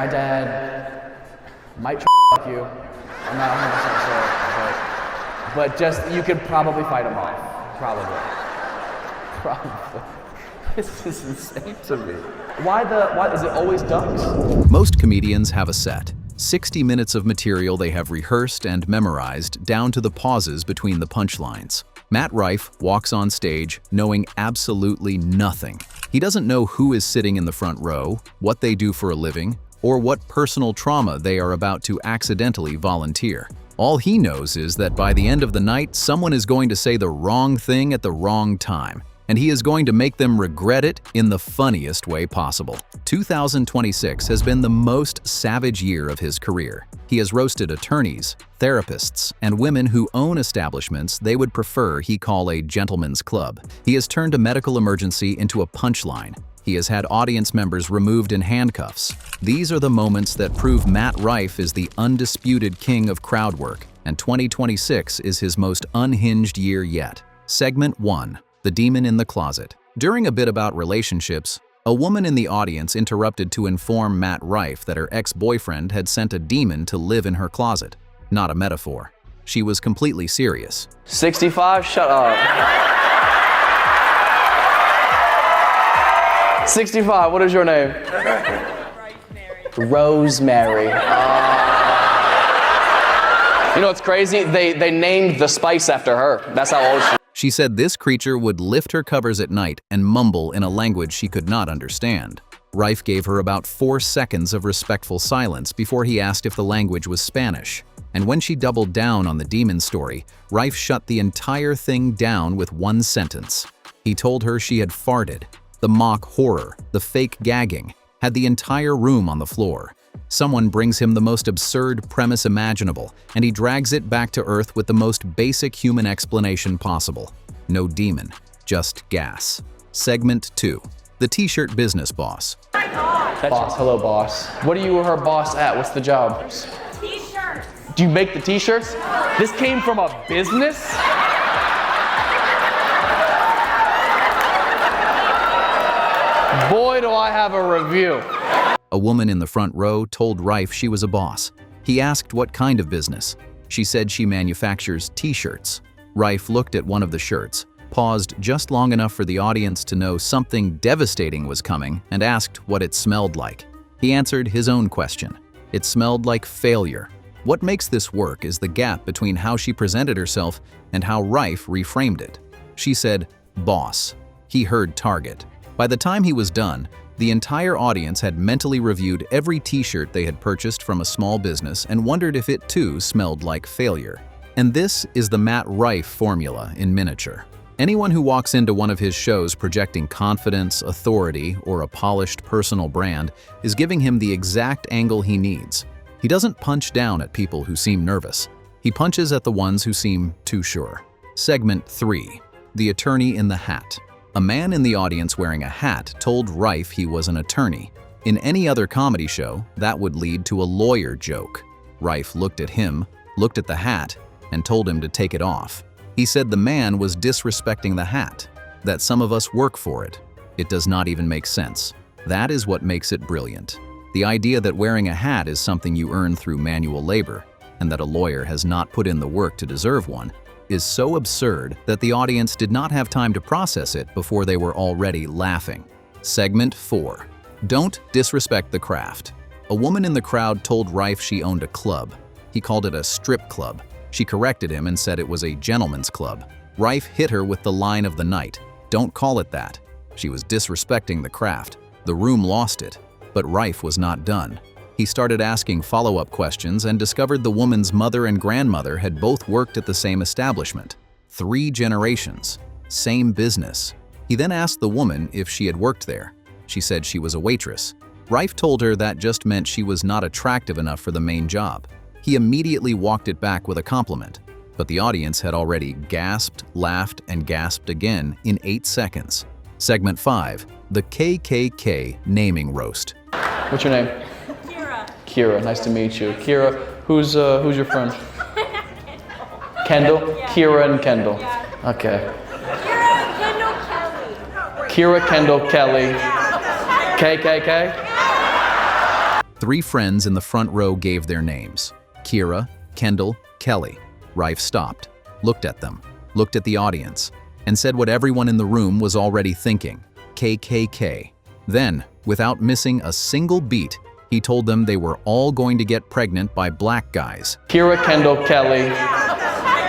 my dad might fuck you. I'm not 100% sure, but just, you could probably fight him off. Probably. This is insane to me. Why is it always ducks? Most comedians have a set. 60 minutes of material they have rehearsed and memorized down to the pauses between the punchlines. Matt Rife walks on stage knowing absolutely nothing. He doesn't know who is sitting in the front row, what they do for a living, or what personal trauma they are about to accidentally volunteer. All he knows is that by the end of the night, someone is going to say the wrong thing at the wrong time, and he is going to make them regret it in the funniest way possible. 2026 has been the most savage year of his career. He has roasted attorneys, therapists, and women who own establishments they would prefer he call a gentleman's club. He has turned a medical emergency into a punchline. He has had audience members removed in handcuffs. These are the moments that prove Matt Rife is the undisputed king of crowd work, and 2026 is his most unhinged year yet. Segment 1. The Demon in the Closet. During a bit about relationships, a woman in the audience interrupted to inform Matt Rife that her ex-boyfriend had sent a demon to live in her closet. Not a metaphor. She was completely serious. 65, shut up. 65, what is your name? Rosemary. You know what's crazy? They named the spice after her. That's how old she is. She said this creature would lift her covers at night and mumble in a language she could not understand. Rife gave her about 4 seconds of respectful silence before he asked if the language was Spanish. And when she doubled down on the demon story, Rife shut the entire thing down with one sentence. He told her she had farted. The mock horror, the fake gagging, had the entire room on the floor. Someone brings him the most absurd premise imaginable, and he drags it back to earth with the most basic human explanation possible. No demon, just gas. Segment 2. The T-shirt business boss. Boss, hello boss. What are you her boss at? What's the job? T-shirts. Do you make the t-shirts? This came from a business? Boy, do I have a review. A woman in the front row told Rife she was a boss. He asked what kind of business. She said she manufactures t-shirts. Rife looked at one of the shirts, paused just long enough for the audience to know something devastating was coming, and asked what it smelled like. He answered his own question. It smelled like failure. What makes this work is the gap between how she presented herself and how Rife reframed it. She said, "Boss." He heard target. By the time he was done, the entire audience had mentally reviewed every t-shirt they had purchased from a small business and wondered if it too smelled like failure. And this is the Matt Rife formula in miniature. Anyone who walks into one of his shows projecting confidence, authority, or a polished personal brand is giving him the exact angle he needs. He doesn't punch down at people who seem nervous. He punches at the ones who seem too sure. Segment 3. The Attorney in the Hat. A man in the audience wearing a hat told Rife he was an attorney. In any other comedy show, that would lead to a lawyer joke. Rife looked at him, looked at the hat, and told him to take it off. He said the man was disrespecting the hat, that some of us work for it. It does not even make sense. That is what makes it brilliant. The idea that wearing a hat is something you earn through manual labor, and that a lawyer has not put in the work to deserve one, is so absurd that the audience did not have time to process it before they were already laughing. Segment 4. Don't disrespect the craft. A woman in the crowd told Rife she owned a club. He called it a strip club. She corrected him and said it was a gentleman's club. Rife hit her with the line of the night. Don't call it that. She was disrespecting the craft. The room lost it. But Rife was not done. He started asking follow-up questions and discovered the woman's mother and grandmother had both worked at the same establishment. 3 generations. Same business. He then asked the woman if she had worked there. She said she was a waitress. Rife told her that just meant she was not attractive enough for the main job. He immediately walked it back with a compliment. But the audience had already gasped, laughed, and gasped again in 8 seconds. Segment 5. The KKK Naming Roast. What's your name? Kira, nice to meet you. Kira, who's your friend? Kendall? Yeah. Kira and Kendall. Yeah. Okay. Kira, Kendall, Kelly. Kira, Kendall, Kelly. KKK? 3 friends in the front row gave their names: Kira, Kendall, Kelly. Rife stopped, looked at them, looked at the audience, and said what everyone in the room was already thinking: KKK. Then, without missing a single beat, he told them they were all going to get pregnant by black guys. Kira, Kendall, Kelly,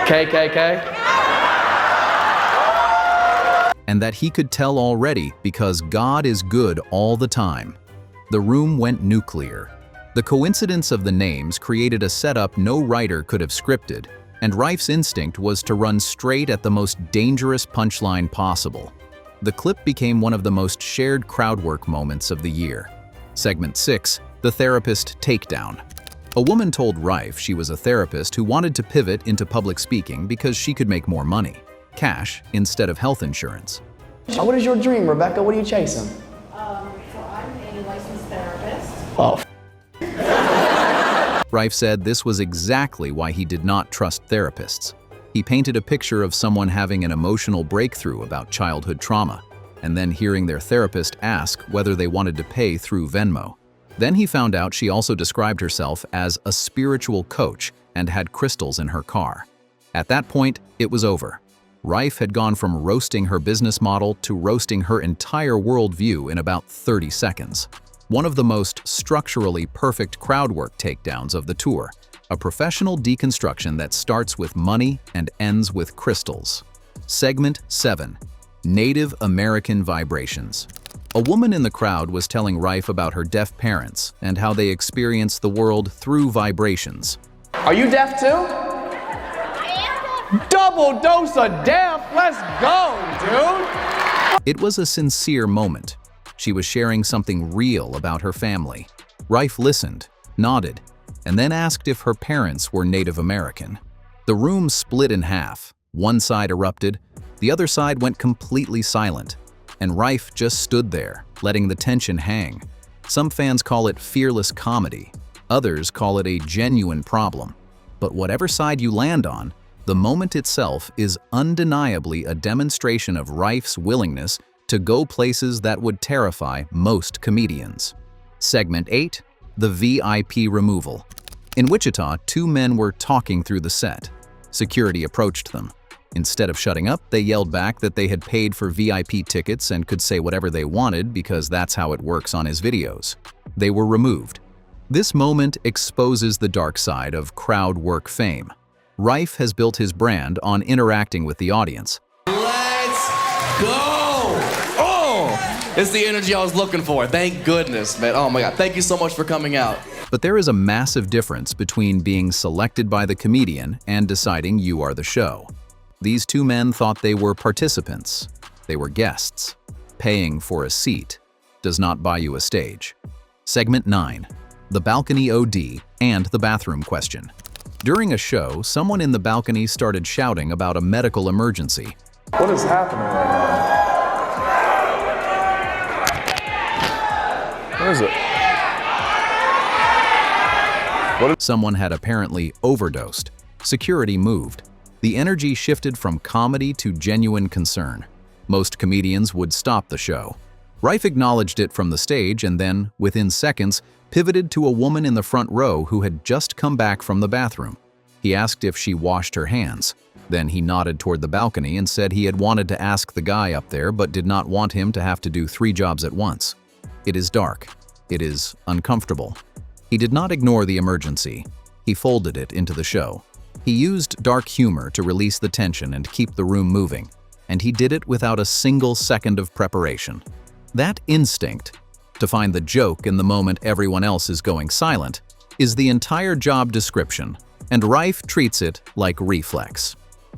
KKK. And that he could tell already because God is good all the time. The room went nuclear. The coincidence of the names created a setup no writer could have scripted, and Rife's instinct was to run straight at the most dangerous punchline possible. The clip became one of the most shared crowdwork moments of the year. Segment 6, the therapist takedown. A woman told Rife she was a therapist who wanted to pivot into public speaking because she could make more money, cash instead of health insurance. What is your dream, Rebecca? What are you chasing? So I'm a licensed therapist. Oh, Rife said this was exactly why he did not trust therapists. He painted a picture of someone having an emotional breakthrough about childhood trauma, and then hearing their therapist ask whether they wanted to pay through Venmo. Then he found out she also described herself as a spiritual coach and had crystals in her car. At that point, it was over. Rife had gone from roasting her business model to roasting her entire worldview in about 30 seconds. One of the most structurally perfect crowdwork takedowns of the tour, a professional deconstruction that starts with money and ends with crystals. Segment 7, Native American Vibrations. A woman in the crowd was telling Rife about her deaf parents and how they experience the world through vibrations. are you deaf too? Double dose of deaf. Let's go, dude. It was a sincere moment. She was sharing something real about her family. Rife listened, nodded, and then asked if her parents were Native American. The room split in half. One side erupted, the other side went completely silent, and Rife just stood there, letting the tension hang. Some fans call it fearless comedy. Others call it a genuine problem. But whatever side you land on, the moment itself is undeniably a demonstration of Rife's willingness to go places that would terrify most comedians. Segment 8, the VIP removal. In Wichita, 2 men were talking through the set. Security approached them. Instead of shutting up, they yelled back that they had paid for VIP tickets and could say whatever they wanted because that's how it works on his videos. They were removed. This moment exposes the dark side of crowd work fame. Rife has built his brand on interacting with the audience. Let's go! Oh, it's the energy I was looking for. Thank goodness, man. Oh my God, thank you so much for coming out. But there is a massive difference between being selected by the comedian and deciding you are the show. These 2 men thought they were participants. They were guests. Paying for a seat does not buy you a stage. Segment 9, the balcony OD and the bathroom question. During a show, someone in the balcony started shouting about a medical emergency. What is happening right now? What is it? Someone had apparently overdosed. Security moved. The energy shifted from comedy to genuine concern. Most comedians would stop the show. Rife acknowledged it from the stage and then, within seconds, pivoted to a woman in the front row who had just come back from the bathroom. He asked if she washed her hands. Then he nodded toward the balcony and said he had wanted to ask the guy up there but did not want him to have to do 3 jobs at once. It is dark. It is uncomfortable. He did not ignore the emergency. He folded it into the show. He used dark humor to release the tension and keep the room moving, and he did it without a single second of preparation. That instinct, to find the joke in the moment everyone else is going silent, is the entire job description, and Rife treats it like reflex.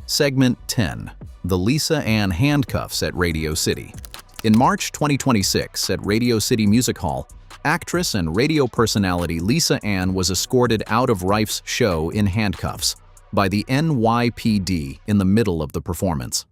Segment 10, the Lisa Ann handcuffs at Radio City. In March 2026, at Radio City Music Hall, actress and radio personality Lisa Ann was escorted out of Rife's show in handcuffs by the NYPD in the middle of the performance.